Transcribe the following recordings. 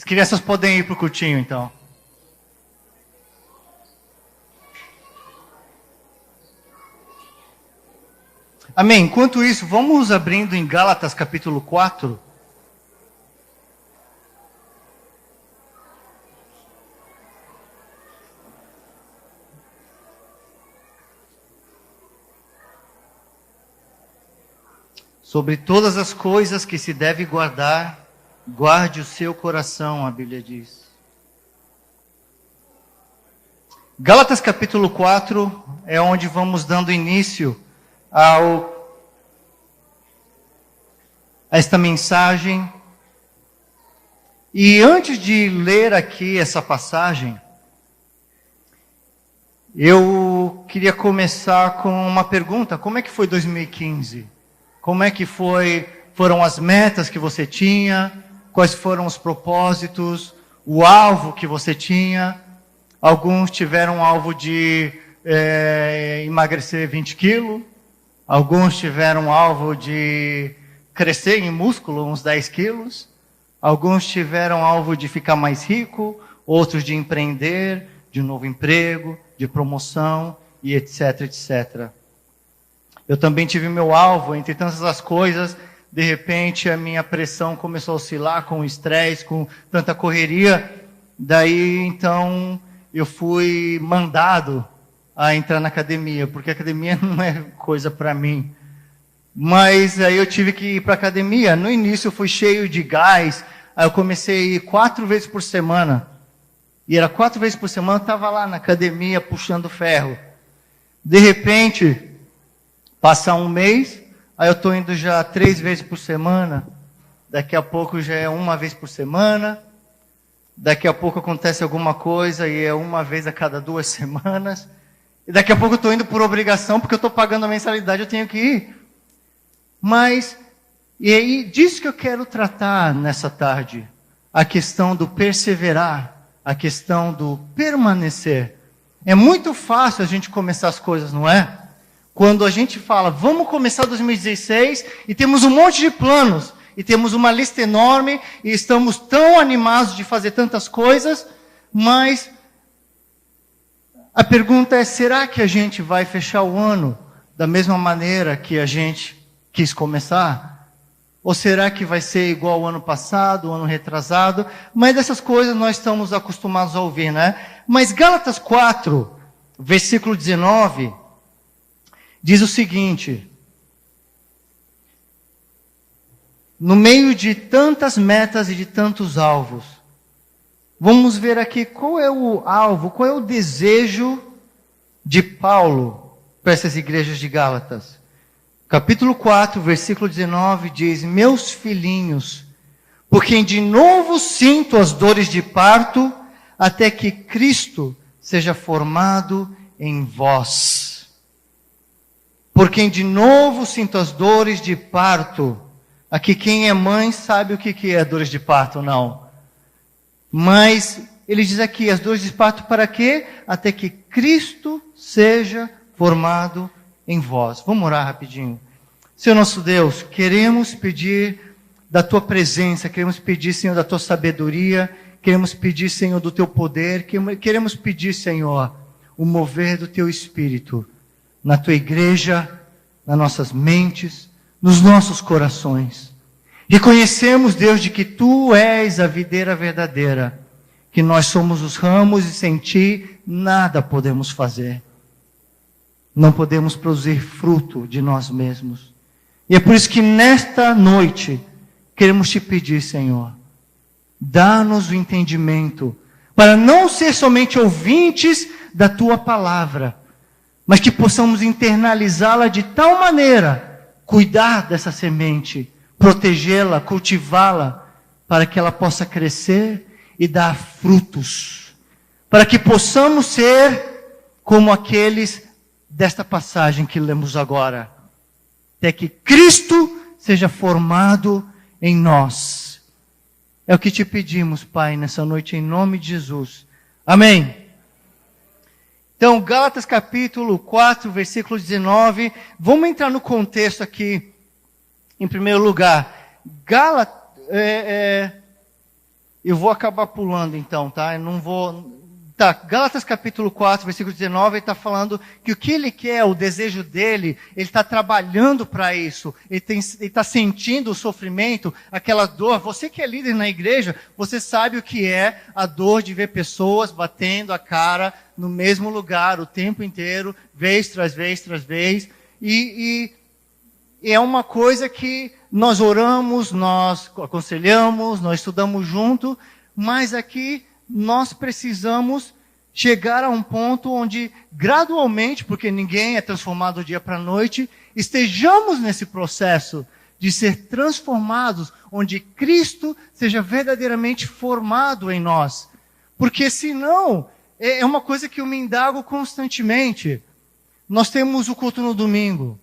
As crianças podem ir para o cultinho, então. Amém. Enquanto isso, vamos abrindo em Gálatas capítulo 4. Sobre todas as coisas que se deve guardar, guarde o seu coração, a Bíblia diz. Gálatas capítulo 4 é onde vamos dando início a esta mensagem. E antes de ler aqui essa passagem, eu queria começar com uma pergunta. Como é que foi 2015? Como é que foram as metas que você tinha? Quais foram os propósitos? O alvo que você tinha? Alguns tiveram o alvo de emagrecer 20 quilos. Alguns tiveram o alvo de crescer em músculo uns 10 quilos. Alguns tiveram o alvo de ficar mais rico. Outros de empreender, de um novo emprego, de promoção e etc, etc. Eu também tive meu alvo, entre tantas as coisas, de repente a minha pressão começou a oscilar com o estresse, com tanta correria. Daí, então, eu fui mandado a entrar na academia, porque a academia não é coisa para mim. Mas aí eu tive que ir para a academia. No início eu fui cheio de gás, aí eu comecei a ir 4 vezes por semana. E era 4 vezes por semana, eu estava lá na academia puxando ferro. De repente, passa um mês, aí eu estou indo já 3 vezes por semana. Daqui a pouco já é 1 vez por semana. Daqui a pouco acontece alguma coisa e é 1 vez a cada 2 semanas. E daqui a pouco eu estou indo por obrigação, porque eu estou pagando a mensalidade, eu tenho que ir. Mas, e aí, disso que eu quero tratar nessa tarde. A questão do perseverar, a questão do permanecer. É muito fácil a gente começar as coisas, não é? Quando a gente fala, vamos começar 2016 e temos um monte de planos, e temos uma lista enorme, e estamos tão animados de fazer tantas coisas, mas a pergunta é, será que a gente vai fechar o ano da mesma maneira que a gente quis começar? Ou será que vai ser igual ao ano passado, o ano retrasado? Mas dessas coisas nós estamos acostumados a ouvir, né? Mas Gálatas 4, versículo 19... diz o seguinte: no meio de tantas metas e de tantos alvos, vamos ver aqui qual é o alvo, qual é o desejo de Paulo para essas igrejas de Gálatas. Capítulo 4, versículo 19 diz: meus filhinhos, por quem de novo sinto as dores de parto, até que Cristo seja formado em vós. Por quem de novo sinto as dores de parto. Aqui quem é mãe sabe o que é dores de parto, não. Mas ele diz aqui, as dores de parto para quê? Até que Cristo seja formado em vós. Vamos orar rapidinho. Senhor nosso Deus, queremos pedir da Tua presença, queremos pedir, Senhor, da Tua sabedoria, queremos pedir, Senhor, do Teu poder, queremos pedir, Senhor, o mover do Teu Espírito na Tua igreja, nas nossas mentes, nos nossos corações. Reconhecemos, Deus, de que Tu és a videira verdadeira, que nós somos os ramos e sem Ti nada podemos fazer. Não podemos produzir fruto de nós mesmos. E é por isso que nesta noite queremos Te pedir, Senhor, dá-nos o entendimento, para não ser somente ouvintes da Tua palavra, mas que possamos internalizá-la de tal maneira, cuidar dessa semente, protegê-la, cultivá-la, para que ela possa crescer e dar frutos. Para que possamos ser como aqueles desta passagem que lemos agora. Até que Cristo seja formado em nós. É o que Te pedimos, Pai, nessa noite, em nome de Jesus. Amém. Então, Gálatas capítulo 4, versículo 19. Vamos entrar no contexto aqui, em primeiro lugar. Eu vou acabar pulando então, tá? Eu não vou... Tá, Gálatas capítulo 4, versículo 19, ele está falando que o que ele quer, o desejo dele, ele está trabalhando para isso, ele está sentindo o sofrimento, aquela dor. Você que é líder na igreja, você sabe o que é a dor de ver pessoas batendo a cara no mesmo lugar o tempo inteiro, vez tras vez tras vez, e é uma coisa que nós oramos, nós aconselhamos, nós estudamos junto, mas aqui nós precisamos chegar a um ponto onde gradualmente, porque ninguém é transformado do dia para a noite, estejamos nesse processo de ser transformados, onde Cristo seja verdadeiramente formado em nós. Porque senão, é uma coisa que eu me indago constantemente. Nós temos o culto no domingo.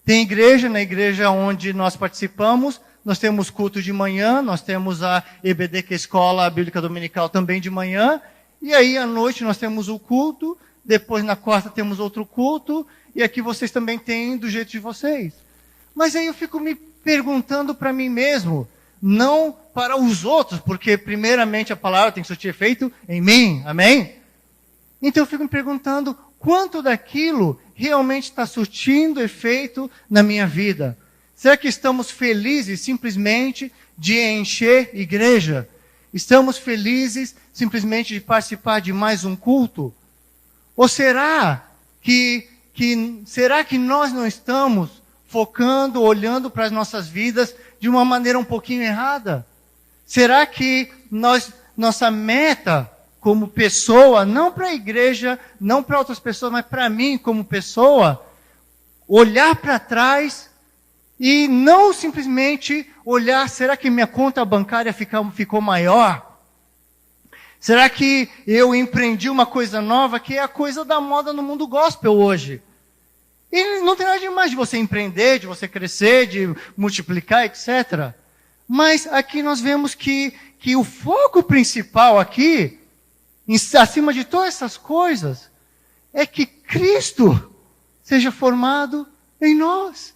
Tem igreja, na igreja onde nós participamos, nós temos culto de manhã, nós temos a EBD, que é a Escola Bíblica Dominical, também de manhã, e aí à noite nós temos o culto, depois na quarta temos outro culto, e aqui vocês também têm do jeito de vocês. Mas aí eu fico me perguntando para mim mesmo, não para os outros, porque primeiramente a palavra tem que surtir efeito em mim, amém? Então eu fico me perguntando, quanto daquilo realmente está surtindo efeito na minha vida? Será que estamos felizes simplesmente de encher igreja? Estamos felizes simplesmente de participar de mais um culto? Ou será que nós não estamos focando, olhando para as nossas vidas de uma maneira um pouquinho errada? Será que nossa meta como pessoa, não para a igreja, não para outras pessoas, mas para mim como pessoa, olhar para trás e não simplesmente olhar, será que minha conta bancária ficou maior? Será que eu empreendi uma coisa nova, que é a coisa da moda no mundo gospel hoje? E não tem nada demais de você empreender, de você crescer, de multiplicar, etc. Mas aqui nós vemos que o foco principal aqui, acima de todas essas coisas, é que Cristo seja formado em nós.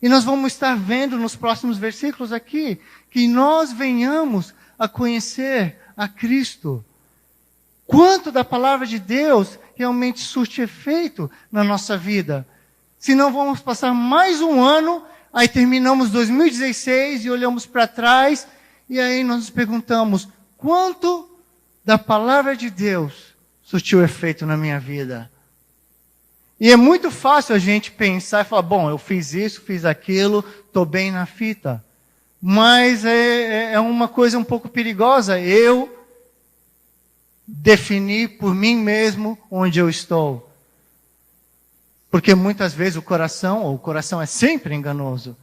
E nós vamos estar vendo nos próximos versículos aqui, que nós venhamos a conhecer a Cristo. Quanto da palavra de Deus realmente surte efeito na nossa vida? Se não vamos passar mais um ano, aí terminamos 2016 e olhamos para trás, e aí nós nos perguntamos, quanto da palavra de Deus surtiu efeito na minha vida? E é muito fácil a gente pensar e falar, bom, eu fiz isso, fiz aquilo, estou bem na fita. Mas é uma coisa um pouco perigosa. Eu definir por mim mesmo onde eu estou. Porque muitas vezes o coração é sempre enganoso.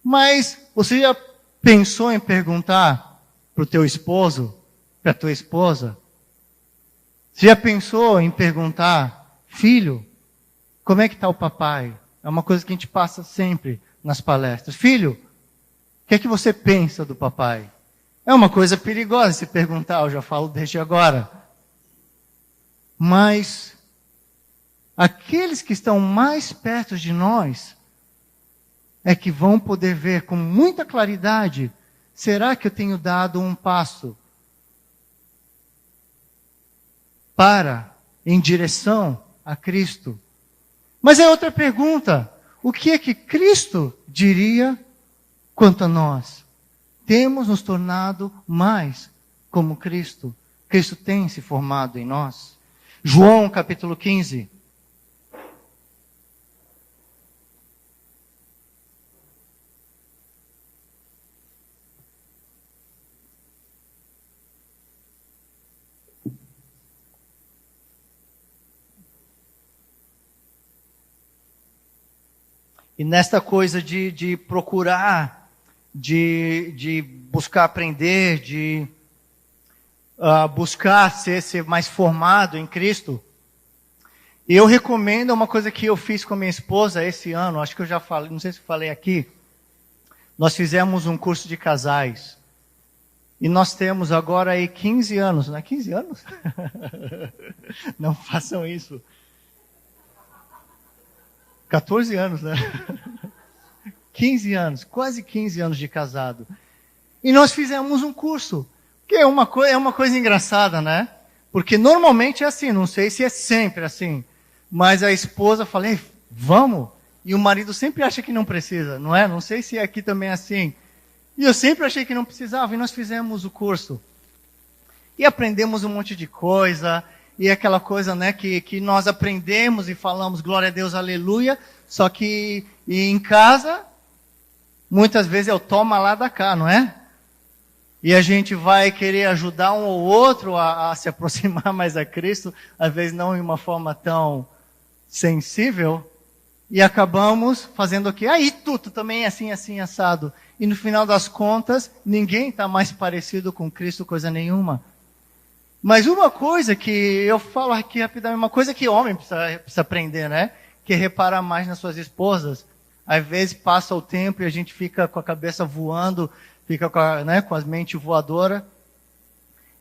Mas você já pensou em perguntar para o teu esposo, para a tua esposa? Você já pensou em perguntar, filho, como é que está o papai? É uma coisa que a gente passa sempre nas palestras. Filho, o que é que você pensa do papai? É uma coisa perigosa se perguntar, eu já falo desde agora. Mas aqueles que estão mais perto de nós é que vão poder ver com muita claridade, será que eu tenho dado um passo em direção a Cristo? Mas é outra pergunta. O que é que Cristo diria quanto a nós? Temos nos tornado mais como Cristo. Cristo tem se formado em nós. João capítulo 15. E nesta coisa de procurar, de buscar aprender, de buscar ser mais formado em Cristo, eu recomendo uma coisa que eu fiz com a minha esposa esse ano, acho que eu já falei, não sei se eu falei aqui, nós fizemos um curso de casais. E nós temos agora aí 15 anos, não é 15 anos? Não façam isso. 14 anos, né? 15 anos, quase 15 anos de casado. E nós fizemos um curso. O Que é uma coisa engraçada, né? Porque normalmente é assim, não sei se é sempre assim. Mas a esposa fala, "Ei, vamos?" E o marido sempre acha que não precisa, não é? Não sei se aqui também é assim. E eu sempre achei que não precisava, e nós fizemos o curso. E aprendemos um monte de coisa, e aquela coisa, né, que nós aprendemos e falamos, glória a Deus, aleluia, só que em casa, muitas vezes é o toma lá da cá, não é? E a gente vai querer ajudar um ou outro a se aproximar mais a Cristo, às vezes não em uma forma tão sensível, e acabamos fazendo o quê? Aí tu também é assim, assim, assado. E no final das contas, ninguém está mais parecido com Cristo, coisa nenhuma. Mas uma coisa que eu falo aqui rapidamente, uma coisa que homem precisa aprender, né? Que é reparar mais nas suas esposas. Às vezes passa o tempo e a gente fica com a cabeça voando, fica com as mentes voadoras.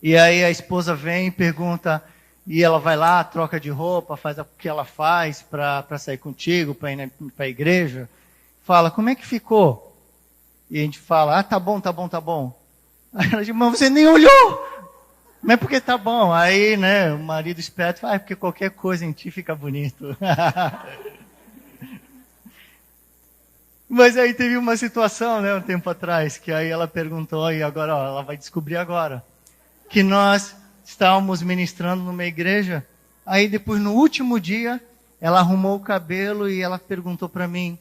E aí a esposa vem e pergunta, e ela vai lá, troca de roupa, faz o que ela faz para sair contigo, para ir para a igreja. Fala, como é que ficou? E a gente fala, tá bom. Aí ela diz, mas você nem olhou! Mas porque tá bom. Aí, né, o marido esperto fala, porque qualquer coisa em ti fica bonito. Mas aí teve uma situação, né, um tempo atrás, que aí ela perguntou, e agora, ó, ela vai descobrir agora, que nós estávamos ministrando numa igreja, aí depois no último dia, ela arrumou o cabelo e ela perguntou para mim,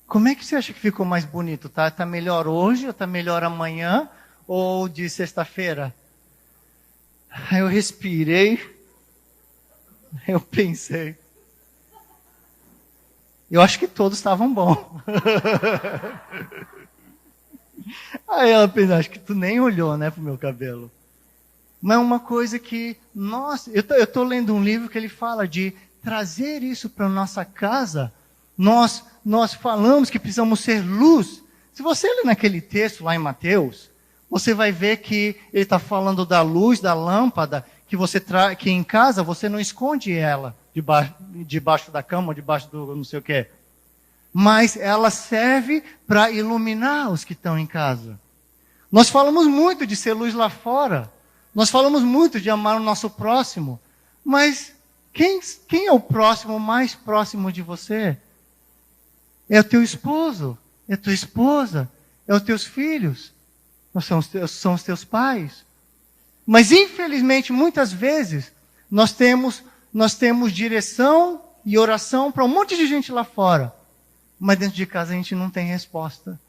como é que você acha que ficou mais bonito? Tá melhor hoje, ou tá melhor amanhã, ou de sexta-feira? Aí eu respirei, eu pensei, eu acho que todos estavam bons. Aí ela pensou, acho que tu nem olhou, né, pro meu cabelo. Mas é uma coisa que, nossa, eu estou lendo um livro que ele fala de trazer isso para a nossa casa. Nós falamos que precisamos ser luz. Se você ler naquele texto lá em Mateus, você vai ver que ele está falando da luz, da lâmpada, que em casa você não esconde ela debaixo da cama, ou debaixo do não sei o quê. Mas ela serve para iluminar os que estão em casa. Nós falamos muito de ser luz lá fora. Nós falamos muito de amar o nosso próximo. Mas quem é o próximo mais próximo de você? É o teu esposo, é a tua esposa, é os teus filhos, são os teus pais. Mas infelizmente, muitas vezes, nós temos direção e oração para um monte de gente lá fora. Mas dentro de casa a gente não tem resposta.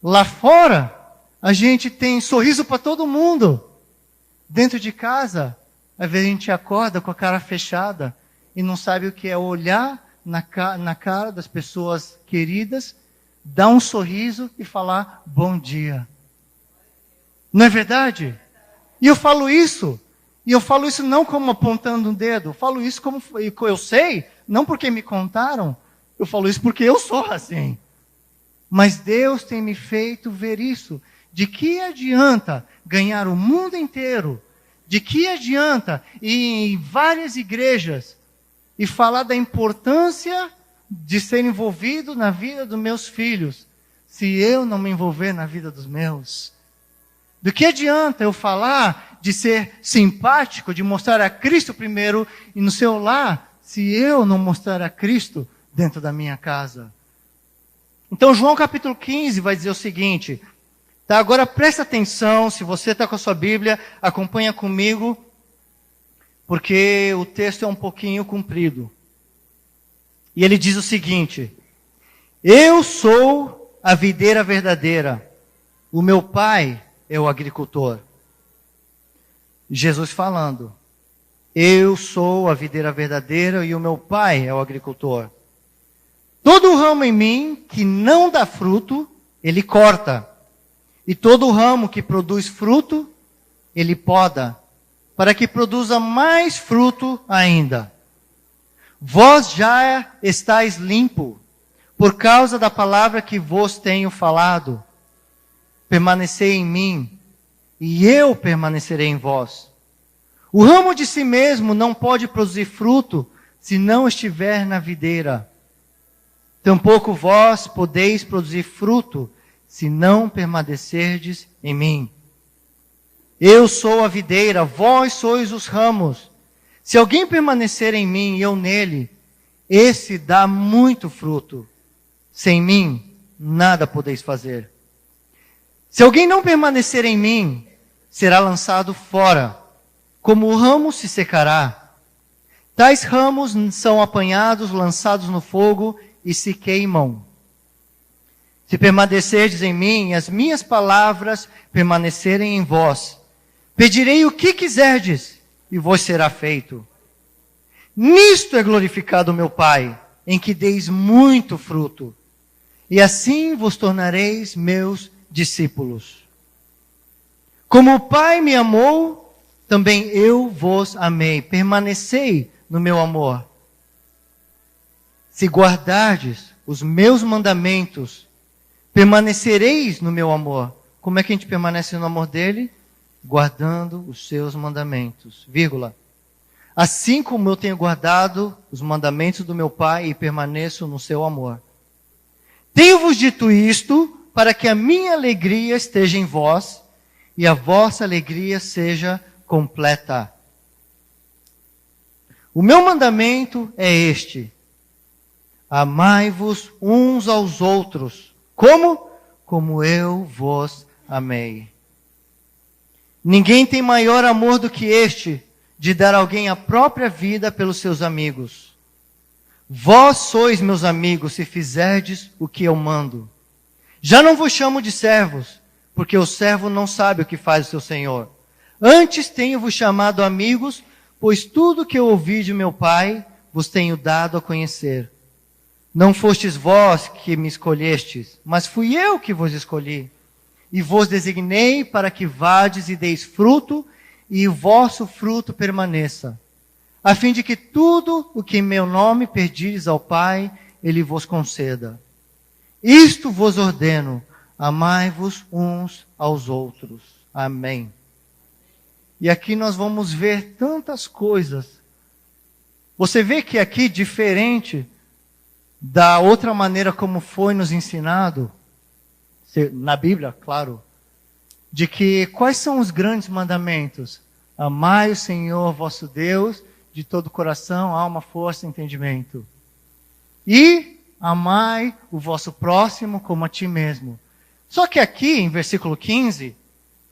Lá fora, a gente tem sorriso para todo mundo. Dentro de casa, às vezes a gente acorda com a cara fechada e não sabe o que é olhar na cara das pessoas queridas, dar um sorriso e falar bom dia. Não é verdade? E eu falo isso não como apontando um dedo, eu falo isso como eu sei, não porque me contaram, eu falo isso porque eu sou assim. Mas Deus tem me feito ver isso. De que adianta ganhar o mundo inteiro? De que adianta ir em várias igrejas e falar da importância de ser envolvido na vida dos meus filhos, se eu não me envolver na vida dos meus? Do que adianta eu falar de ser simpático, de mostrar a Cristo primeiro e no seu lar, se eu não mostrar a Cristo dentro da minha casa? Então João capítulo 15 vai dizer o seguinte, tá? Agora presta atenção, se você está com a sua Bíblia, acompanha comigo, porque o texto é um pouquinho comprido. E ele diz o seguinte, eu sou a videira verdadeira, o meu pai é o agricultor. Jesus falando, eu sou a videira verdadeira e o meu pai é o agricultor. Todo ramo em mim que não dá fruto, ele corta. E todo ramo que produz fruto, ele poda, para que produza mais fruto ainda. Vós já estáis limpo, por causa da palavra que vos tenho falado. Permanecei em mim, e eu permanecerei em vós. O ramo de si mesmo não pode produzir fruto, se não estiver na videira. Tampouco vós podeis produzir fruto, se não permanecerdes em mim. Eu sou a videira, vós sois os ramos. Se alguém permanecer em mim e eu nele, esse dá muito fruto. Sem mim, nada podeis fazer. Se alguém não permanecer em mim, será lançado fora, como o ramo se secará. Tais ramos são apanhados, lançados no fogo e se queimam. Se permanecerdes em mim e as minhas palavras permanecerem em vós, pedirei o que quiserdes e vos será feito. Nisto é glorificado o meu Pai, em que deis muito fruto, e assim vos tornareis meus discípulos. Como o Pai me amou, também eu vos amei. Permanecei no meu amor. Se guardardes os meus mandamentos, permanecereis no meu amor. Como é que a gente permanece no amor dele? Guardando os seus mandamentos. Vírgula. Assim como eu tenho guardado os mandamentos do meu Pai e permaneço no seu amor. Tenho-vos dito isto para que a minha alegria esteja em vós e a vossa alegria seja completa. O meu mandamento é este: amai-vos uns aos outros. Como? Como eu vos amei. Ninguém tem maior amor do que este, de dar a alguém a própria vida pelos seus amigos. Vós sois meus amigos, se fizerdes o que eu mando. Já não vos chamo de servos, porque o servo não sabe o que faz o seu senhor. Antes tenho-vos chamado amigos, pois tudo que eu ouvi de meu Pai, vos tenho dado a conhecer. Não fostes vós que me escolhestes, mas fui eu que vos escolhi. E vos designei para que vades e deis fruto, e o vosso fruto permaneça, a fim de que tudo o que em meu nome pedires ao Pai, Ele vos conceda. Isto vos ordeno, amai-vos uns aos outros. Amém. E aqui nós vamos ver tantas coisas. Você vê que aqui, diferente da outra maneira como foi nos ensinado, na Bíblia, claro, de que quais são os grandes mandamentos? Amai o Senhor vosso Deus de todo o coração, alma, força e entendimento. E amai o vosso próximo como a ti mesmo. Só que aqui, em versículo 15,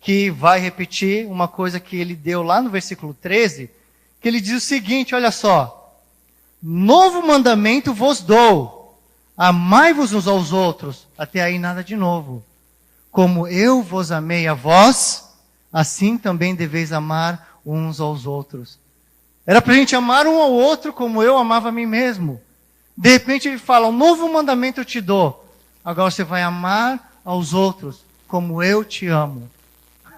que vai repetir uma coisa que ele deu lá no versículo 13, que ele diz o seguinte, olha só: novo mandamento vos dou, amai-vos uns aos outros. Até aí nada de novo. Como eu vos amei a vós, assim também deveis amar uns aos outros. Era para a gente amar um ao outro como eu amava a mim mesmo. De repente ele fala, um novo mandamento eu te dou. Agora você vai amar aos outros como eu te amo.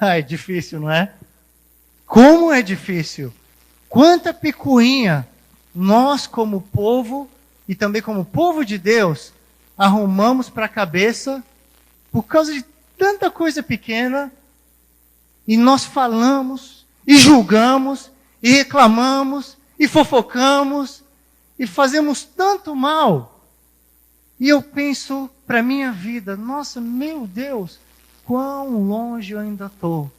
É difícil, não é? Como é difícil. Quanta picuinha nós como povo, e também como povo de Deus, arrumamos para a cabeça por causa de tanta coisa pequena, e nós falamos, e julgamos, e reclamamos, e fofocamos, e fazemos tanto mal. E eu penso para a minha vida, nossa, meu Deus, quão longe eu ainda estou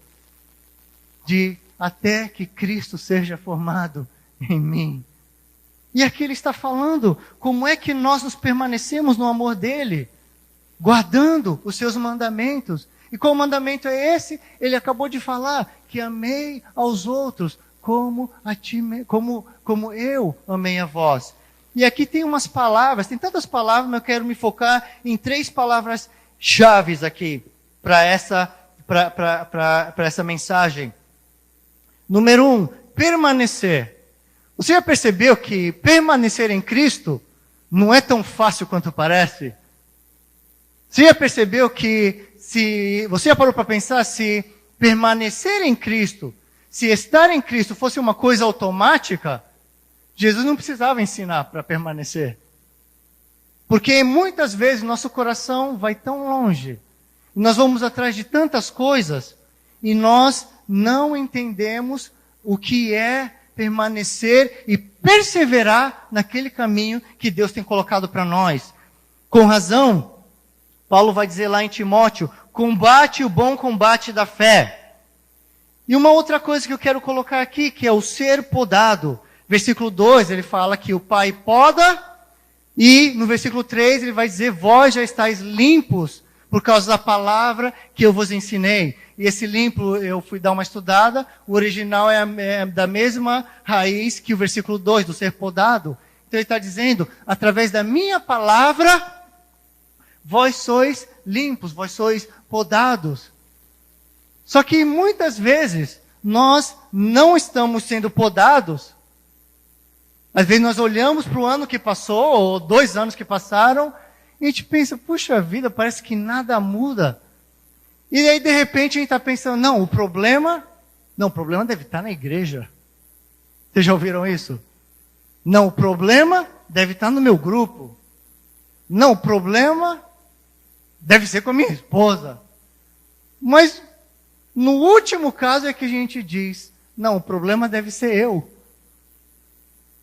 de até que Cristo seja formado em mim. E aqui ele está falando como é que nós nos permanecemos no amor dele, guardando os seus mandamentos. E qual mandamento é esse? Ele acabou de falar que amei aos outros como eu amei a vós. E aqui tem umas palavras, tem tantas palavras, mas eu quero me focar em 3 palavras chaves aqui para essa mensagem. Número 1, permanecer. Você já percebeu que permanecer em Cristo não é tão fácil quanto parece? Você já percebeu que você já parou para pensar se permanecer em Cristo, se estar em Cristo fosse uma coisa automática, Jesus não precisava ensinar para permanecer. Porque muitas vezes nosso coração vai tão longe, nós vamos atrás de tantas coisas, e nós não entendemos o que é permanecer e perseverar naquele caminho que Deus tem colocado para nós. Com razão, Paulo vai dizer lá em Timóteo, combate o bom combate da fé. E uma outra coisa que eu quero colocar aqui, que é o ser podado. Versículo 2, ele fala que o Pai poda, e no versículo 3 ele vai dizer, vós já estáis limpos por causa da palavra que eu vos ensinei. E esse limpo, eu fui dar uma estudada, o original é da mesma raiz que o versículo 2, do ser podado. Então ele está dizendo, através da minha palavra, vós sois limpos, vós sois podados. Só que muitas vezes, nós não estamos sendo podados. Às vezes nós olhamos para o ano que passou, ou 2 anos que passaram, e a gente pensa, puxa vida, parece que nada muda. E aí, de repente, a gente está pensando, não, o problema deve estar na igreja. Vocês já ouviram isso? Não, o problema deve estar no meu grupo. Não, o problema deve ser com a minha esposa. Mas, no último caso é que a gente diz, não, o problema deve ser eu.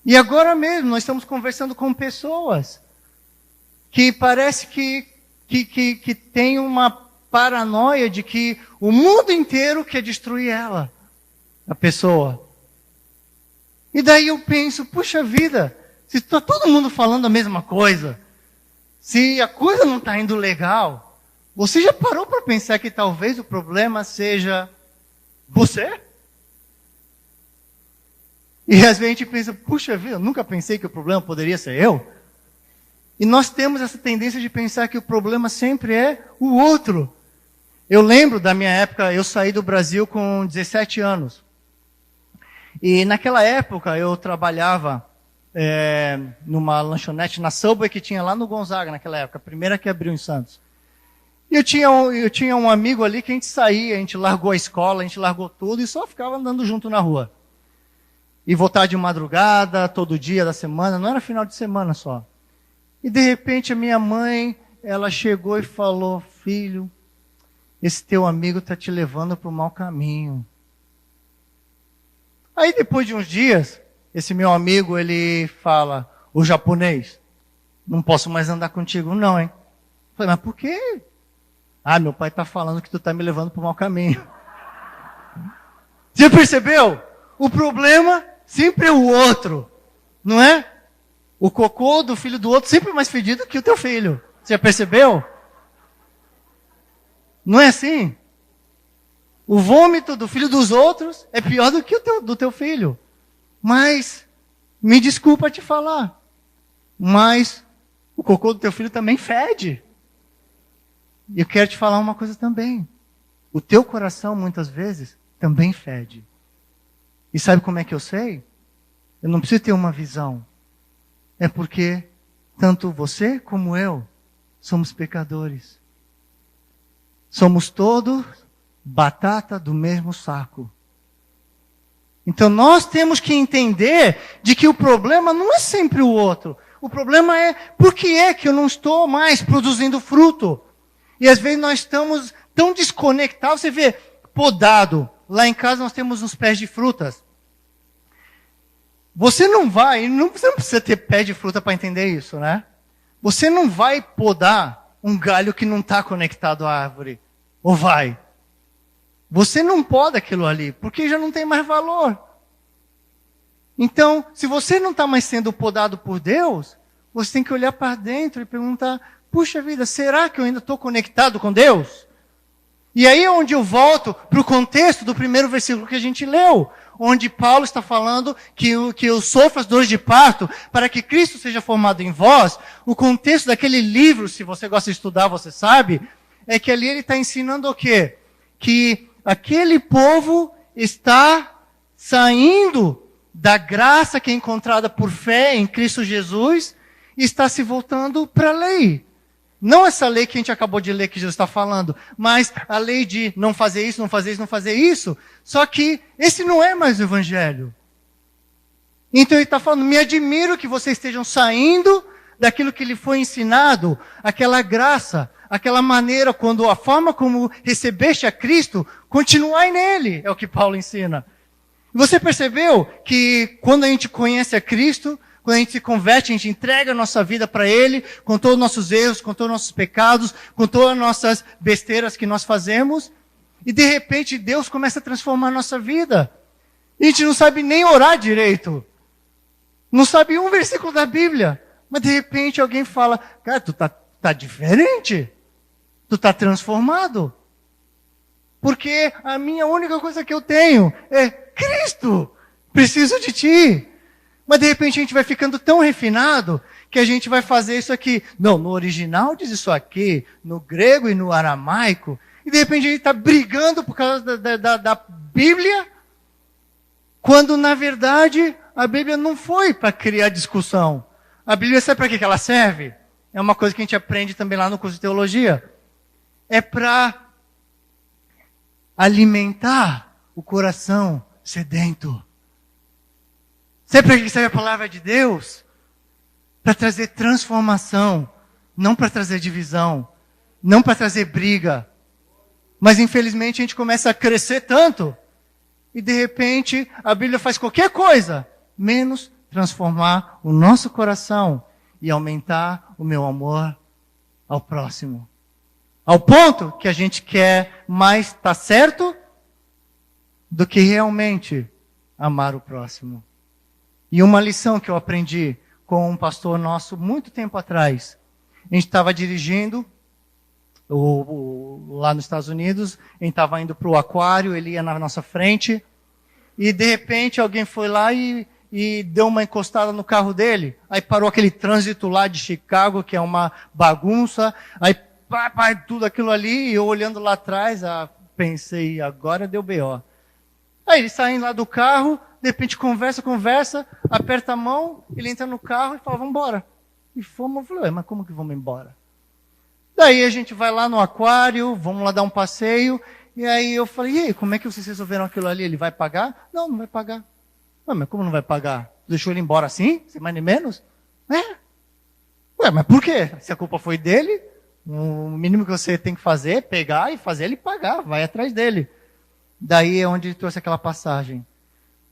E agora mesmo, nós estamos conversando com pessoas que parece que tem uma paranoia de que o mundo inteiro quer destruir ela, a pessoa. E daí eu penso, puxa vida, se está todo mundo falando a mesma coisa, se a coisa não está indo legal, você já parou para pensar que talvez o problema seja você? E às vezes a gente pensa, puxa vida, eu nunca pensei que o problema poderia ser eu. E nós temos essa tendência de pensar que o problema sempre é o outro. Eu lembro da minha época, eu saí do Brasil com 17 anos. E naquela época eu trabalhava numa lanchonete, na Subway que tinha lá no Gonzaga naquela época, a primeira que abriu em Santos. E eu tinha um amigo ali que a gente saía, a gente largou a escola, a gente largou tudo e só ficava andando junto na rua. E voltar de madrugada, todo dia da semana, não era final de semana só. E de repente a minha mãe, ela chegou e falou, filho, esse teu amigo está te levando para o mau caminho. Aí depois de uns dias, esse meu amigo, ele fala, o japonês, não posso mais andar contigo não, hein? Eu falei, mas por quê? Ah, meu pai está falando que tu está me levando para o mau caminho. Você percebeu? O problema sempre é o outro, não é? O cocô do filho do outro sempre é mais fedido que o teu filho. Você já percebeu? Não é assim? O vômito do filho dos outros é pior do que o do teu filho. Mas, me desculpa te falar, mas o cocô do teu filho também fede. E eu quero te falar uma coisa também. O teu coração, muitas vezes, também fede. E sabe como é que eu sei? Eu não preciso ter uma visão. É porque tanto você como eu somos pecadores. Somos todos batata do mesmo saco. Então nós temos que entender de que o problema não é sempre o outro. O problema é por que é que eu não estou mais produzindo fruto? E às vezes nós estamos tão desconectados. Você vê, podado. Lá em casa nós temos uns pés de frutas. Você não precisa ter pé de fruta para entender isso, né? Você não vai podar um galho que não está conectado à árvore. Ou vai? Você não poda aquilo ali, porque já não tem mais valor. Então, se você não está mais sendo podado por Deus, você tem que olhar para dentro e perguntar, puxa vida, será que eu ainda estou conectado com Deus? E aí é onde eu volto para o contexto do primeiro versículo que a gente leu, onde Paulo está falando que eu sofro as dores de parto para que Cristo seja formado em vós. O contexto daquele livro, se você gosta de estudar, você sabe, é que ali ele está ensinando o quê? Que aquele povo está saindo da graça que é encontrada por fé em Cristo Jesus e está se voltando para a lei. Não essa lei que a gente acabou de ler que Jesus está falando, mas a lei de não fazer isso, não fazer isso, não fazer isso. Só que esse não é mais o evangelho. Então ele está falando, me admiro que vocês estejam saindo daquilo que lhe foi ensinado, aquela graça, aquela maneira, quando a forma como recebeste a Cristo, continuai nele, é o que Paulo ensina. Você percebeu que quando a gente conhece a Cristo, quando a gente se converte, a gente entrega a nossa vida para Ele, com todos os nossos erros, com todos os nossos pecados, com todas as nossas besteiras que nós fazemos, E de repente Deus começa a transformar a nossa vida. E a gente não sabe nem orar direito. Não sabe um versículo da Bíblia. Mas de repente alguém fala, cara, tu tá diferente. Tu tá transformado. Porque a minha única coisa que eu tenho é Cristo. Preciso de ti. Mas de repente a gente vai ficando tão refinado que a gente vai fazer isso aqui. Não, no original diz isso aqui, no grego e no aramaico. E de repente a gente está brigando por causa da Bíblia, quando na verdade a Bíblia não foi para criar discussão. A Bíblia sabe para que ela serve? É uma coisa que a gente aprende também lá no curso de teologia. É para alimentar o coração sedento. Sabe para que serve a palavra de Deus? Para trazer transformação, não para trazer divisão, não para trazer briga. Mas infelizmente a gente começa a crescer tanto, e de repente a Bíblia faz qualquer coisa, menos transformar o nosso coração e aumentar o meu amor ao próximo. Ao ponto que a gente quer mais estar certo do que realmente amar o próximo. E uma lição que eu aprendi com um pastor nosso muito tempo atrás. A gente estava dirigindo lá nos Estados Unidos, a gente estava indo para o aquário, ele ia na nossa frente, e de repente alguém foi lá e deu uma encostada no carro dele. Aí parou aquele trânsito lá de Chicago, que é uma bagunça, aí tudo aquilo ali, e eu olhando lá atrás, pensei, agora deu B.O. Aí eles saem lá do carro, de repente conversa, aperta a mão, ele entra no carro e fala, vamos embora. E fomos, eu falei, mas como que vamos embora? Daí a gente vai lá no aquário, vamos lá dar um passeio, e aí eu falei, e aí, como é que vocês resolveram aquilo ali? Ele vai pagar? Não, não vai pagar. Mas como não vai pagar? Deixou ele embora assim? Sem mais nem menos? Ué, mas por quê? Se a culpa foi dele, o mínimo que você tem que fazer é pegar e fazer ele pagar, vai atrás dele. Daí é onde ele trouxe aquela passagem.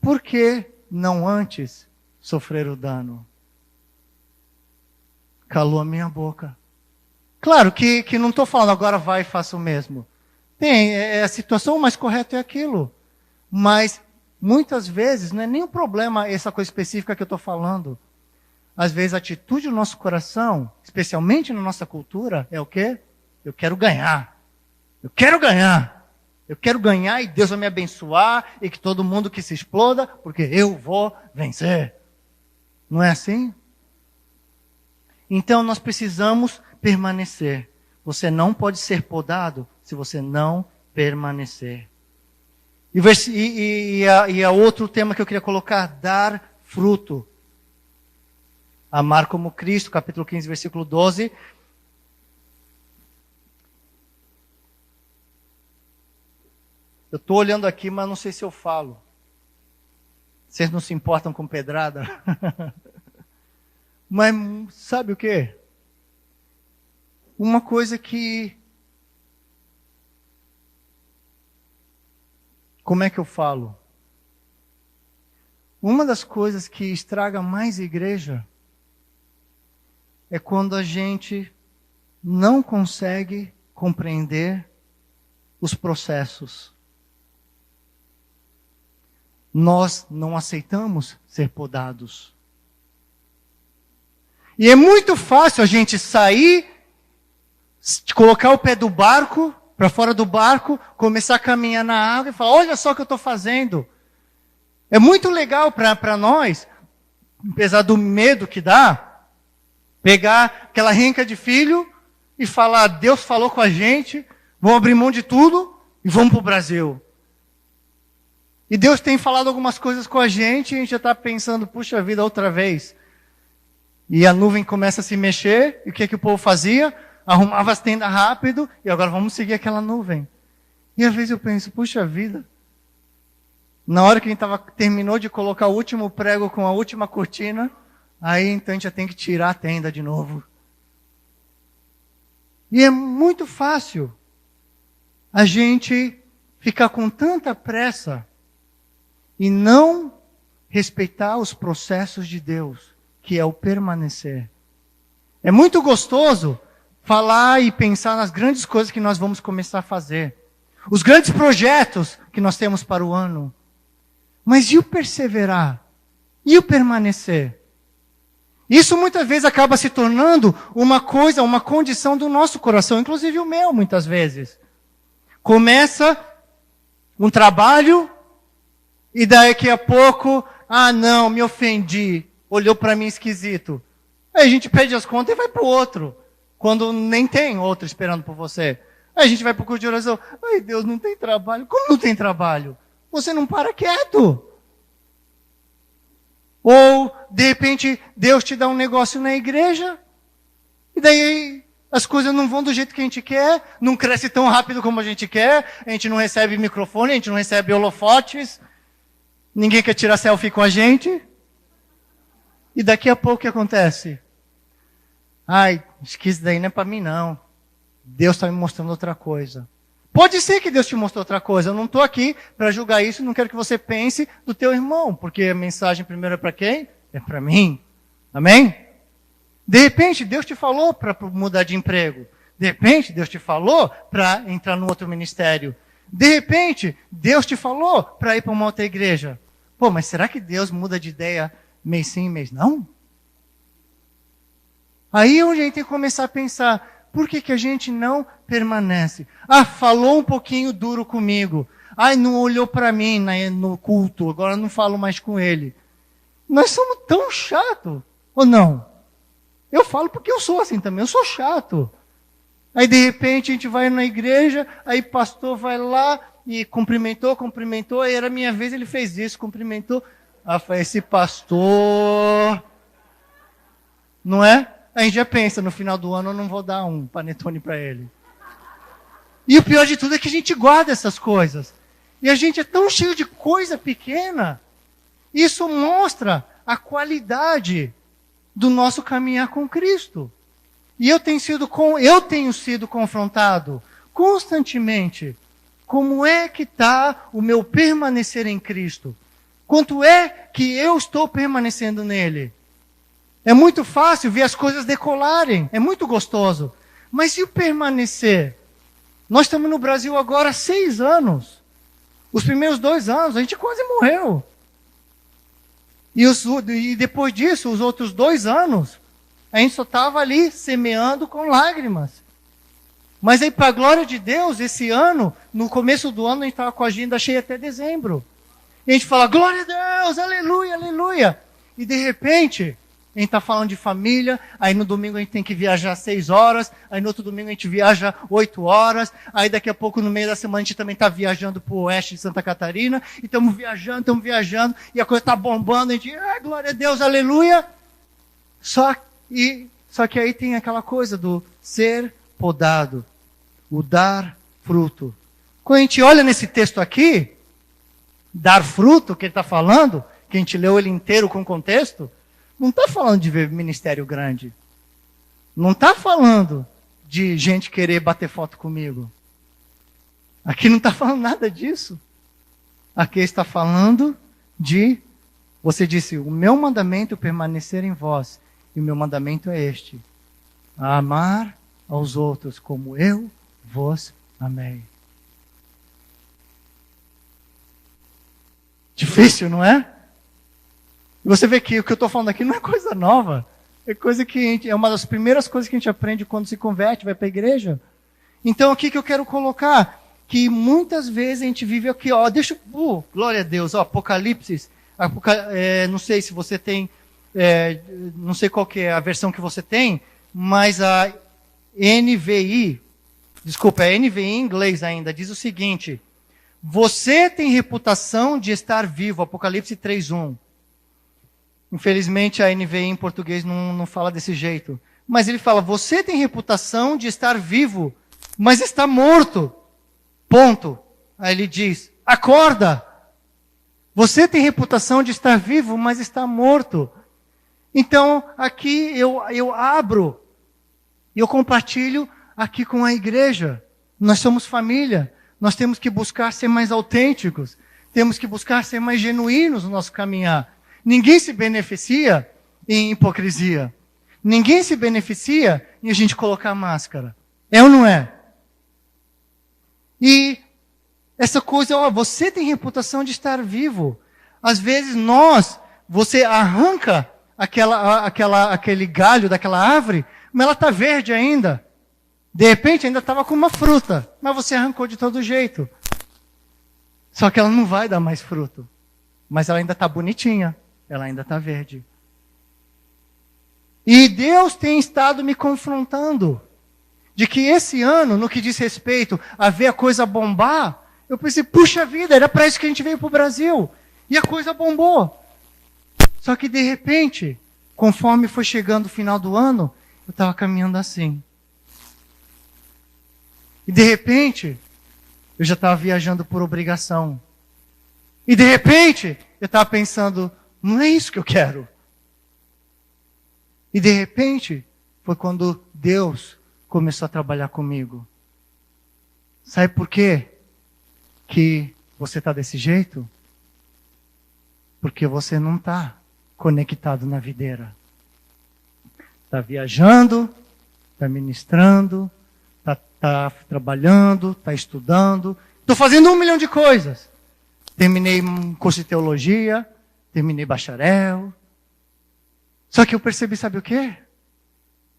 Por que não antes sofrer o dano? Calou a minha boca. Claro que não estou falando agora vai e faça o mesmo. A situação mais correta é aquilo. Mas muitas vezes não é nem um problema essa coisa específica que eu estou falando. Às vezes a atitude do nosso coração, especialmente na nossa cultura, é o quê? Eu quero ganhar. Eu quero ganhar. Eu quero ganhar e Deus vai me abençoar e que todo mundo que se exploda, porque eu vou vencer. Não é assim? Então nós precisamos permanecer. Você não pode ser podado se você não permanecer. E a outro tema que eu queria colocar, dar fruto. Amar como Cristo, capítulo 15, versículo 12. Eu estou olhando aqui, mas não sei se eu falo. Vocês não se importam com pedrada? Mas sabe o quê? Uma coisa que... Como é que eu falo? Uma das coisas que estraga mais a igreja é quando a gente não consegue compreender os processos. Nós não aceitamos ser podados. E é muito fácil a gente sair, colocar o pé do barco, para fora do barco, começar a caminhar na água e falar, olha só o que eu estou fazendo. É muito legal para nós, apesar do medo que dá, pegar aquela renca de filho e falar, Deus falou com a gente, vamos abrir mão de tudo e vamos para o Brasil. E Deus tem falado algumas coisas com a gente já está pensando, puxa vida, outra vez. E a nuvem começa a se mexer, e o que o povo fazia? Arrumava as tendas rápido, e agora vamos seguir aquela nuvem. E às vezes eu penso, puxa vida, na hora que a gente terminou de colocar o último prego com a última cortina, aí então a gente já tem que tirar a tenda de novo. E é muito fácil a gente ficar com tanta pressa e não respeitar os processos de Deus, que é o permanecer. É muito gostoso falar e pensar nas grandes coisas que nós vamos começar a fazer. os grandes projetos que nós temos para o ano. Mas e o perseverar? E o permanecer? Isso muitas vezes acaba se tornando uma coisa, uma condição do nosso coração, inclusive o meu, muitas vezes. Começa um trabalho e daqui a pouco, não, me ofendi, olhou para mim esquisito. Aí a gente pede as contas e vai para o outro, quando nem tem outro esperando por você. Aí a gente vai para o culto de oração, ai Deus, não tem trabalho. Como não tem trabalho? Você não para quieto. Ou, de repente, Deus te dá um negócio na igreja, e daí as coisas não vão do jeito que a gente quer, não cresce tão rápido como a gente quer, a gente não recebe microfone, a gente não recebe holofotes, ninguém quer tirar selfie com a gente. E daqui a pouco o que acontece? Ai, acho que isso daí não é para mim não. Deus está me mostrando outra coisa. Pode ser que Deus te mostrou outra coisa. Eu não estou aqui para julgar isso, não quero que você pense do teu irmão, porque a mensagem primeiro é para quem? É para mim. Amém? De repente, Deus te falou para mudar de emprego. De repente, Deus te falou para entrar num outro ministério. De repente, Deus te falou para ir para uma outra igreja. Pô, mas será que Deus muda de ideia mês sim, mês não? Aí é onde a gente tem que começar a pensar, por que que a gente não permanece? Falou um pouquinho duro comigo. Não olhou para mim no culto, agora não falo mais com ele. Nós somos tão chatos, ou não? Eu falo porque eu sou assim também, eu sou chato. Aí de repente a gente vai na igreja, aí pastor vai lá e cumprimentou, aí era minha vez, ele fez isso, cumprimentou. Esse pastor, não é? A gente já pensa, no final do ano eu não vou dar um panetone para ele. E o pior de tudo é que a gente guarda essas coisas. E a gente é tão cheio de coisa pequena. Isso mostra a qualidade do nosso caminhar com Cristo. E eu tenho sido confrontado constantemente. Como é que está o meu permanecer em Cristo? Quanto é que eu estou permanecendo nele? É muito fácil ver as coisas decolarem, é muito gostoso. Mas e o permanecer? Nós estamos no Brasil agora há 6 anos. Os primeiros 2 anos a gente quase morreu. E depois disso, os outros 2 anos, a gente só estava ali semeando com lágrimas. Mas aí, para a glória de Deus, esse ano, no começo do ano, a gente estava com a agenda cheia até dezembro. E a gente fala, glória a Deus, aleluia, aleluia. E de repente, a gente está falando de família, aí no domingo a gente tem que viajar 6 horas, aí no outro domingo a gente viaja 8 horas, aí daqui a pouco no meio da semana a gente também está viajando para o oeste de Santa Catarina, e estamos viajando, e a coisa está bombando, a gente, glória a Deus, aleluia. Só que aí tem aquela coisa do ser podado, o dar fruto. Quando a gente olha nesse texto aqui, dar fruto, que ele está falando, que a gente leu ele inteiro com contexto, não está falando de ver ministério grande. Não está falando de gente querer bater foto comigo. Aqui não está falando nada disso. Aqui está falando de, você disse, o meu mandamento é permanecer em vós. E o meu mandamento é este: a amar aos outros como eu vos amei. Difícil, não é? E você vê que o que eu estou falando aqui não é coisa nova. É coisa que é uma das primeiras coisas que a gente aprende quando se converte, vai para a igreja. Então, aqui que eu quero colocar, que muitas vezes a gente vive aqui, glória a Deus, Apocalipse, não sei se você tem, não sei qual que é a versão que você tem, mas a NVI em inglês ainda, diz o seguinte: você tem reputação de estar vivo, Apocalipse 3:1. Infelizmente a NVI em português não fala desse jeito. Mas ele fala, você tem reputação de estar vivo, mas está morto. Ponto. Aí ele diz, acorda. Você tem reputação de estar vivo, mas está morto. Então, aqui eu abro, eu compartilho aqui com a igreja. Nós somos família. Nós temos que buscar ser mais autênticos. Temos que buscar ser mais genuínos no nosso caminhar. Ninguém se beneficia em hipocrisia. Ninguém se beneficia em a gente colocar máscara. É ou não é? E Essa coisa, você tem reputação de estar vivo. Às vezes você arranca aquele galho daquela árvore, mas ela está verde ainda. De repente ainda estava com uma fruta, mas você arrancou de todo jeito. Só que ela não vai dar mais fruto. Mas ela ainda está bonitinha, ela ainda está verde. E Deus tem estado me confrontando de que esse ano, no que diz respeito a ver a coisa bombar, eu pensei, puxa vida, era para isso que a gente veio para o Brasil. E a coisa bombou. Só que de repente, conforme foi chegando o final do ano, eu estava caminhando assim. E de repente, eu já estava viajando por obrigação. E de repente, eu estava pensando, não é isso que eu quero. E de repente, foi quando Deus começou a trabalhar comigo. Sabe por quê que você está desse jeito? Porque você não está conectado na videira. Está viajando, está ministrando, está trabalhando, está estudando. Estou fazendo 1 milhão de coisas. Terminei um curso de teologia, terminei bacharel. Só que eu percebi, sabe o quê?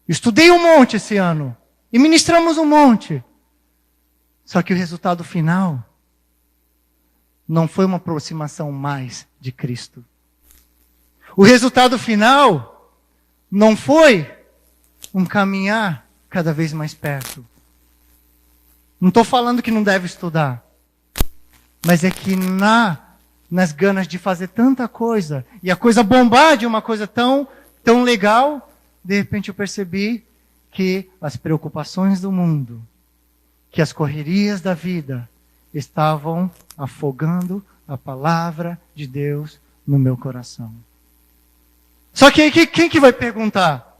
Estudei um monte esse ano. E ministramos um monte. Só que o resultado final não foi uma aproximação mais de Cristo. O resultado final não foi um caminhar cada vez mais perto. Não estou falando que não deve estudar. Mas é que nas ganas de fazer tanta coisa, e a coisa bombar de uma coisa tão legal, de repente eu percebi que as preocupações do mundo, que as correrias da vida, estavam afogando a palavra de Deus no meu coração. Só que aí quem que vai perguntar?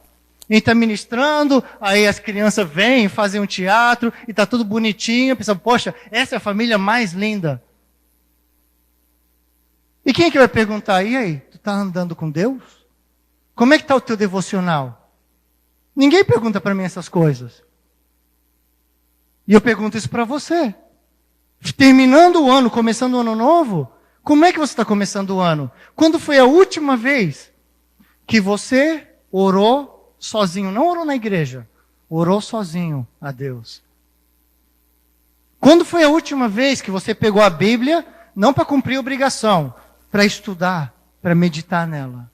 Ele está ministrando, aí as crianças vêm, fazem um teatro, e está tudo bonitinho, pensa, poxa, essa é a família mais linda. E quem é que vai perguntar? E aí, tu está andando com Deus? Como é que está o teu devocional? Ninguém pergunta para mim essas coisas. E eu pergunto isso para você. Terminando o ano, começando o ano novo, como é que você está começando o ano? Quando foi a última vez que você orou sozinho? Não orou na igreja, orou sozinho a Deus. Quando foi a última vez que você pegou a Bíblia, não para cumprir obrigação, para estudar, para meditar nela?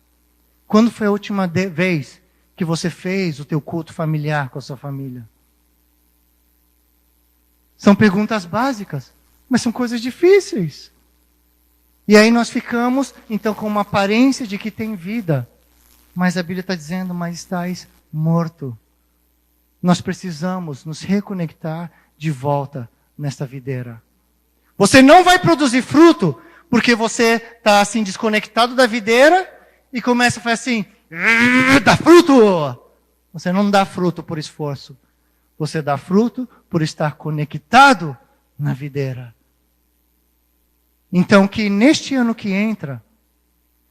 Quando foi a última vez que você fez o teu culto familiar com a sua família? São perguntas básicas, mas são coisas difíceis. E aí nós ficamos, então, com uma aparência de que tem vida. Mas a Bíblia está dizendo, mas estáis morto. Nós precisamos nos reconectar de volta nesta videira. Você não vai produzir fruto porque você está assim desconectado da videira e começa a fazer assim, dá fruto! Você não dá fruto por esforço. Você dá fruto por estar conectado na videira. Então que neste ano que entra,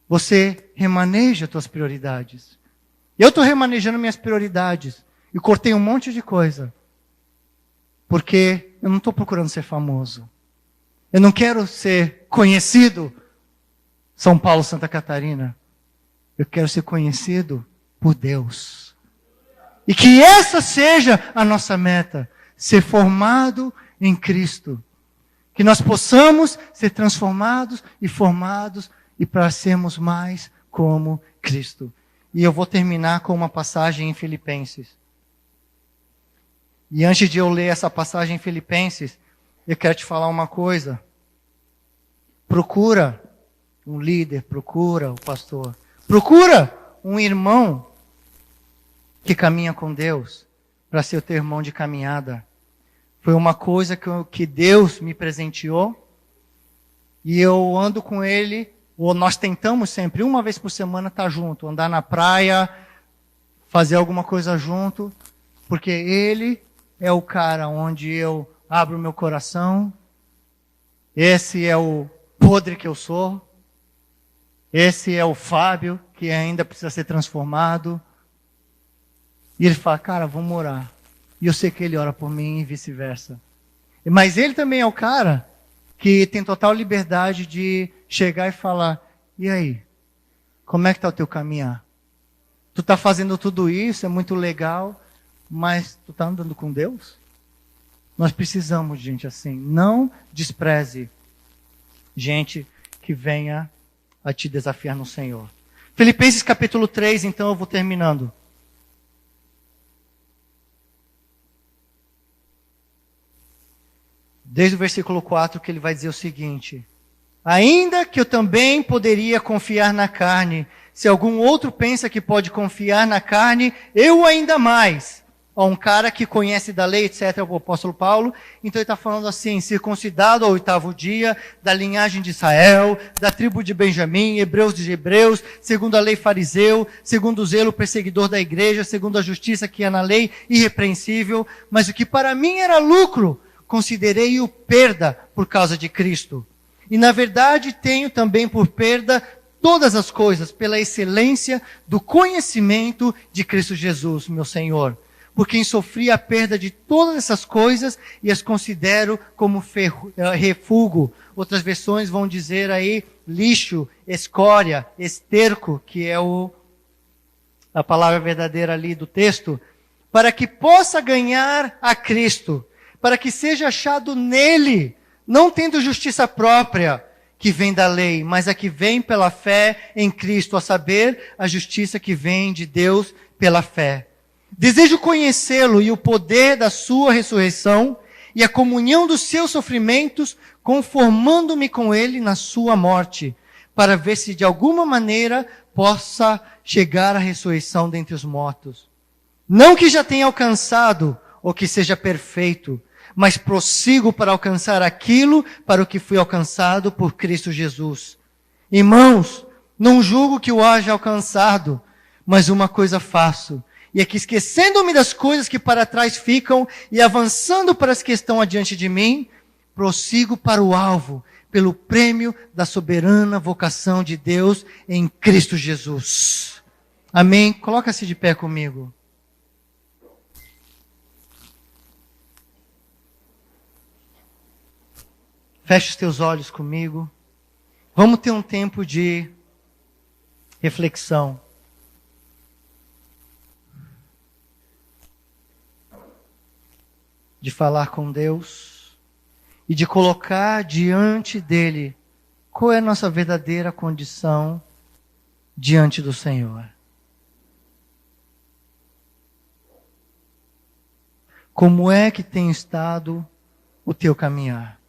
você remaneja as suas prioridades. Eu estou remanejando minhas prioridades. E cortei um monte de coisa. Porque eu não estou procurando ser famoso. Eu não quero ser conhecido São Paulo, Santa Catarina. Eu quero ser conhecido por Deus. E que essa seja a nossa meta. Ser formado em Cristo. Que nós possamos ser transformados e formados e para sermos mais como Cristo. E eu vou terminar com uma passagem em Filipenses. E antes de eu ler essa passagem em Filipenses, eu quero te falar uma coisa. Procura um líder, procura o pastor. Procura um irmão que caminha com Deus para ser o teu irmão de caminhada. Foi uma coisa que Deus me presenteou e eu ando com ele, ou nós tentamos sempre, uma vez por semana, estar junto, andar na praia, fazer alguma coisa junto, porque ele é o cara onde eu abro o meu coração, esse é o podre que eu sou, esse é o Fábio, que ainda precisa ser transformado. E ele fala, cara, vamos orar. E eu sei que ele ora por mim e vice-versa. Mas ele também é o cara que tem total liberdade de chegar e falar, e aí? Como é que está o teu caminhar? Tu está fazendo tudo isso, é muito legal, mas tu está andando com Deus? Nós precisamos de gente assim. Não despreze gente que venha a te desafiar no Senhor. Filipenses capítulo 3, então eu vou terminando. Desde o versículo 4 que ele vai dizer o seguinte: ainda que eu também poderia confiar na carne, se algum outro pensa que pode confiar na carne, eu ainda mais. Ó, um cara que conhece da lei, etc., o apóstolo Paulo, então ele está falando assim, circuncidado ao 8º dia, da linhagem de Israel, da tribo de Benjamim, hebreus de hebreus, segundo a lei fariseu, segundo o zelo perseguidor da igreja, segundo a justiça que é na lei, irrepreensível, mas o que para mim era lucro, considerei-o perda por causa de Cristo. E na verdade tenho também por perda todas as coisas, pela excelência do conhecimento de Cristo Jesus, meu Senhor, por quem sofri a perda de todas essas coisas e as considero como refúgio. Outras versões vão dizer aí lixo, escória, esterco, que é a palavra verdadeira ali do texto, para que possa ganhar a Cristo, para que seja achado nele, não tendo justiça própria, que vem da lei, mas a que vem pela fé em Cristo, a saber, a justiça que vem de Deus pela fé. Desejo conhecê-lo e o poder da sua ressurreição e a comunhão dos seus sofrimentos, conformando-me com ele na sua morte, para ver se de alguma maneira possa chegar à ressurreição dentre os mortos. Não que já tenha alcançado ou que seja perfeito, mas prossigo para alcançar aquilo para o que fui alcançado por Cristo Jesus. Irmãos, não julgo que o haja alcançado, mas uma coisa faço, e é que esquecendo-me das coisas que para trás ficam e avançando para as que estão adiante de mim, prossigo para o alvo, pelo prêmio da soberana vocação de Deus em Cristo Jesus. Amém? Coloca-se de pé comigo. Feche os teus olhos comigo. Vamos ter um tempo de reflexão. De falar com Deus e de colocar diante dele qual é a nossa verdadeira condição diante do Senhor. Como é que tem estado o teu caminhar?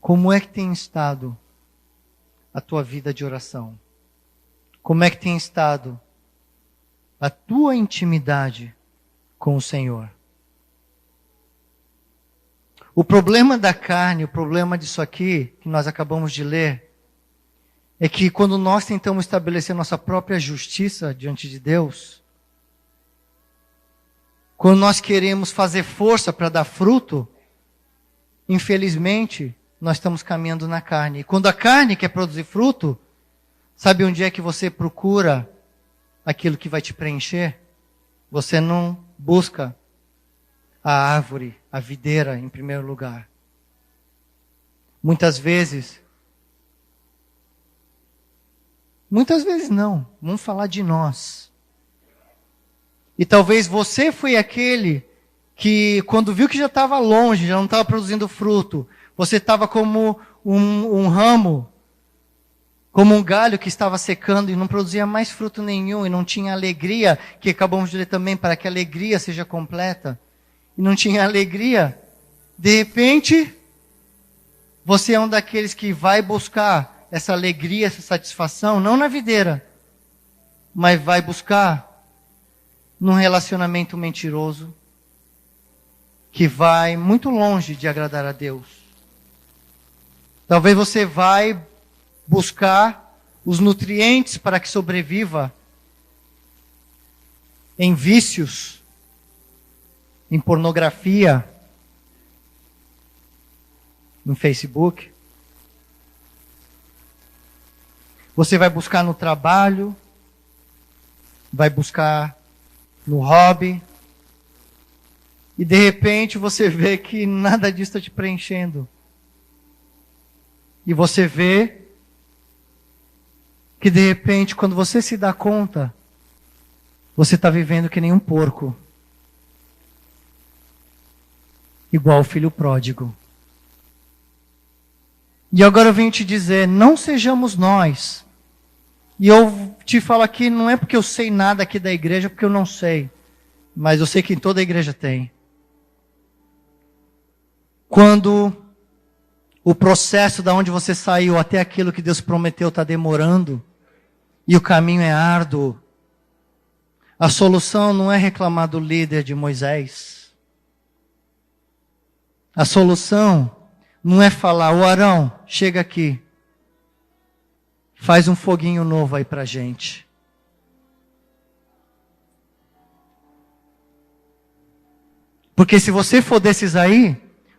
Como é que tem estado a tua vida de oração? Como é que tem estado a tua intimidade com o Senhor? O problema da carne, o problema disso aqui, que nós acabamos de ler, é que quando nós tentamos estabelecer nossa própria justiça diante de Deus, quando nós queremos fazer força para dar fruto, infelizmente, nós estamos caminhando na carne. E quando a carne quer produzir fruto, sabe onde é que você procura aquilo que vai te preencher? Você não busca a árvore, a videira em primeiro lugar. Muitas vezes não, vamos falar de nós. E talvez você foi aquele que quando viu que já estava longe, já não estava produzindo fruto, você estava como um ramo, como um galho que estava secando e não produzia mais fruto nenhum, e não tinha alegria, que acabamos de ler também, para que a alegria seja completa. E não tinha alegria. De repente, você é um daqueles que vai buscar essa alegria, essa satisfação, não na videira, mas vai buscar num relacionamento mentiroso, que vai muito longe de agradar a Deus. Talvez você vai buscar os nutrientes para que sobreviva em vícios, em pornografia, no Facebook. Você vai buscar no trabalho, vai buscar no hobby, E de repente você vê que nada disso está te preenchendo. E você vê que de repente, quando você se dá conta, você está vivendo que nem um porco. Igual o filho pródigo. E agora eu vim te dizer, não sejamos nós. E eu te falo aqui, não é porque eu sei nada aqui da igreja, porque eu não sei. Mas eu sei que em toda a igreja tem. Quando o processo da onde você saiu até aquilo que Deus prometeu está demorando, e o caminho é árduo, a solução não é reclamar do líder de Moisés. A solução não é falar, ô Arão, chega aqui. Faz um foguinho novo aí pra gente. Porque se você for desses aí,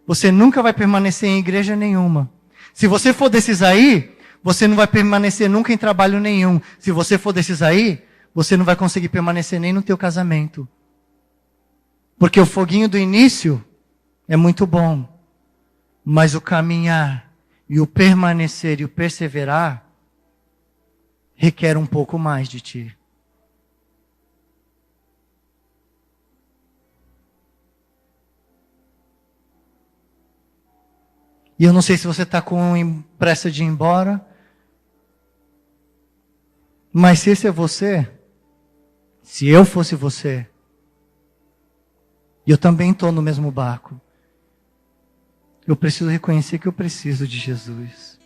você nunca vai permanecer em igreja nenhuma. Se você for desses aí, você não vai permanecer nunca em trabalho nenhum. Se você for desses aí, você não vai conseguir permanecer nem no teu casamento. Porque o foguinho do início é muito bom. Mas o caminhar e o permanecer e o perseverar requer um pouco mais de ti. E eu não sei se você está com pressa de ir embora, mas se esse é você, se eu fosse você, e eu também estou no mesmo barco, eu preciso reconhecer que eu preciso de Jesus.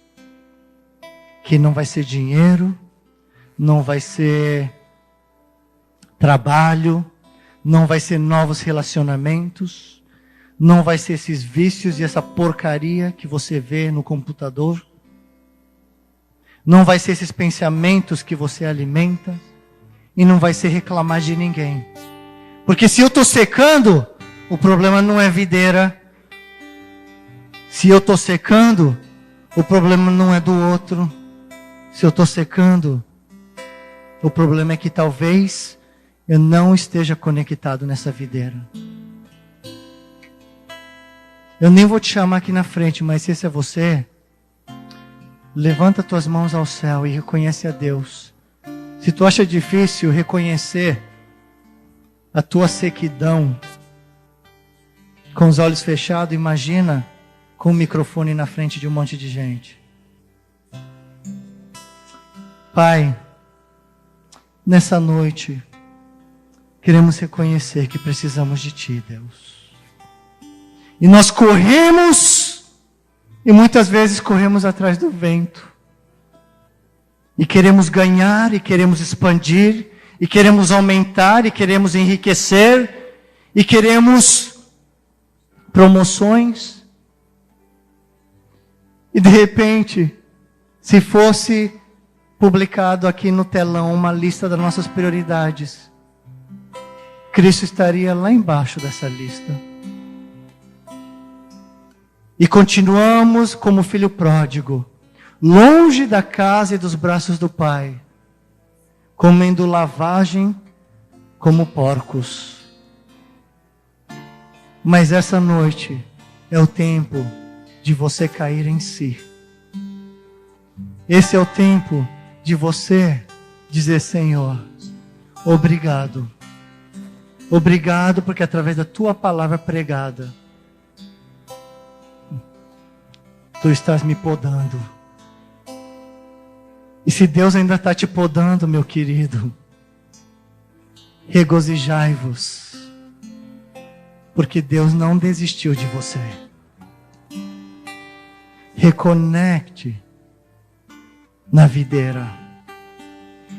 Que não vai ser dinheiro, não vai ser trabalho, não vai ser novos relacionamentos, não vai ser esses vícios e essa porcaria que você vê no computador, não vai ser esses pensamentos que você alimenta, e não vai ser reclamar de ninguém. Porque se eu estou secando, o problema não é videira. Se eu estou secando, o problema não é do outro. Se eu estou secando, o problema é que talvez eu não esteja conectado nessa videira. Eu nem vou te chamar aqui na frente, mas se esse é você, levanta tuas mãos ao céu e reconhece a Deus. Se tu acha difícil reconhecer a tua sequidão, com os olhos fechados, imagina com o microfone na frente de um monte de gente. Pai, nessa noite, queremos reconhecer que precisamos de Ti, Deus. E nós corremos, e muitas vezes corremos atrás do vento. E queremos ganhar, e queremos expandir, e queremos aumentar, e queremos enriquecer, e queremos promoções. E de repente, se fosse publicado aqui no telão uma lista das nossas prioridades, Cristo estaria lá embaixo dessa lista. E continuamos como filho pródigo, longe da casa e dos braços do Pai, comendo lavagem como porcos. Mas essa noite é o tempo de você cair em si. Esse é o tempo de você dizer: Senhor, obrigado. Obrigado porque através da Tua palavra pregada, Tu estás me podando. E se Deus ainda está te podando, meu querido, regozijai-vos, porque Deus não desistiu de você. Reconecte na videira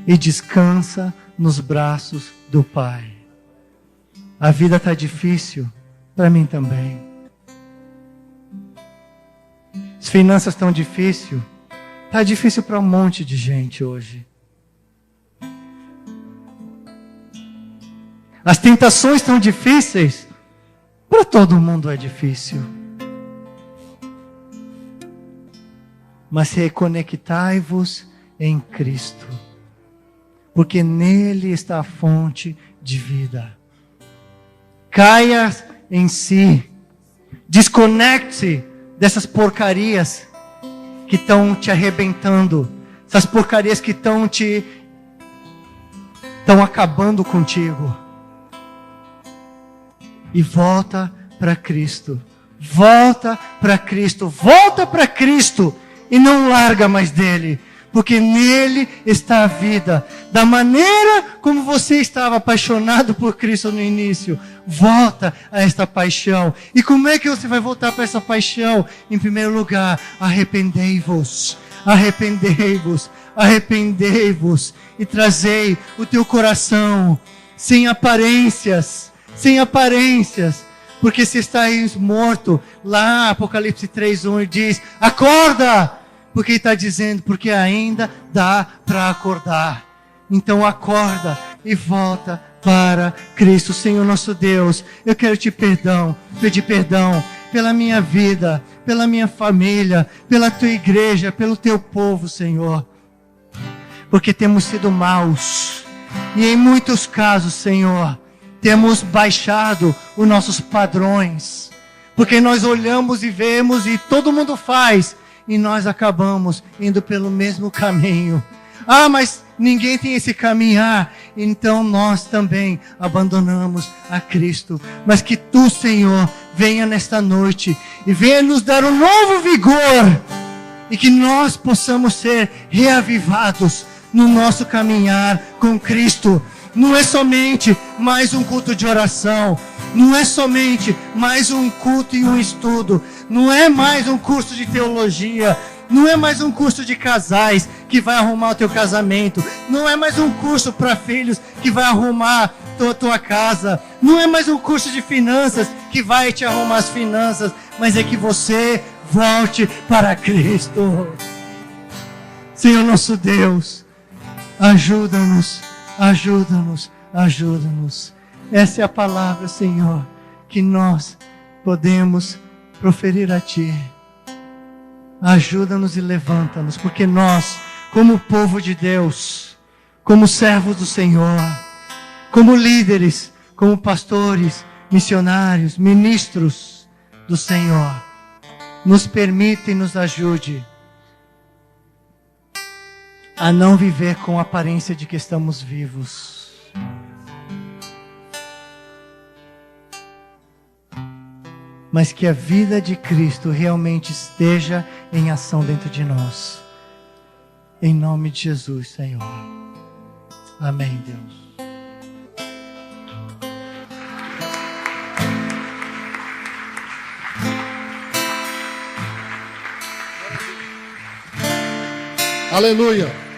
e descansa nos braços do Pai. A vida está difícil, para mim também. As finanças estão difíceis. Está difícil para um monte de gente hoje. As tentações estão difíceis. Para todo mundo é difícil. Mas reconectai-vos em Cristo, porque nele está a fonte de vida. Caia em si. Desconecte-se dessas porcarias que estão te arrebentando, essas porcarias que estão acabando contigo. E volta para Cristo. Volta para Cristo. Volta para Cristo. E não larga mais dele. Porque nele está a vida. Da maneira como você estava apaixonado por Cristo no início. Volta a esta paixão. E como é que você vai voltar para essa paixão? Em primeiro lugar, arrependei-vos. Arrependei-vos. Arrependei-vos. E trazei o teu coração sem aparências. Sem aparências. Porque se estáis morto, lá Apocalipse 3:1 diz, acorda! Porque ele está dizendo, porque ainda dá para acordar. Então acorda e volta para Cristo. Senhor nosso Deus, eu quero te pedir perdão pela minha vida, pela minha família, pela tua igreja, pelo teu povo, Senhor. Porque temos sido maus. E em muitos casos, Senhor, temos baixado os nossos padrões. Porque nós olhamos e vemos e todo mundo faz. E nós acabamos indo pelo mesmo caminho. Ah, mas ninguém tem esse caminhar. Então nós também abandonamos a Cristo. Mas que tu, Senhor, venha nesta noite e venha nos dar um novo vigor. E que nós possamos ser reavivados no nosso caminhar com Cristo. Não é somente mais um culto de oração. Não é somente mais um culto e um estudo. Não é mais um curso de teologia. Não é mais um curso de casais que vai arrumar o teu casamento. Não é mais um curso para filhos que vai arrumar tua casa. Não é mais um curso de finanças que vai te arrumar as finanças. Mas é que você volte para Cristo. Senhor nosso Deus, ajuda-nos, ajuda-nos, ajuda-nos. Essa é a palavra, Senhor, que nós podemos proferir a Ti. Ajuda-nos e levanta-nos, porque nós, como povo de Deus, como servos do Senhor, como líderes, como pastores, missionários, ministros do Senhor, nos permita e nos ajude a não viver com a aparência de que estamos vivos. Mas que a vida de Cristo realmente esteja em ação dentro de nós. Em nome de Jesus, Senhor. Amém, Deus. Aleluia.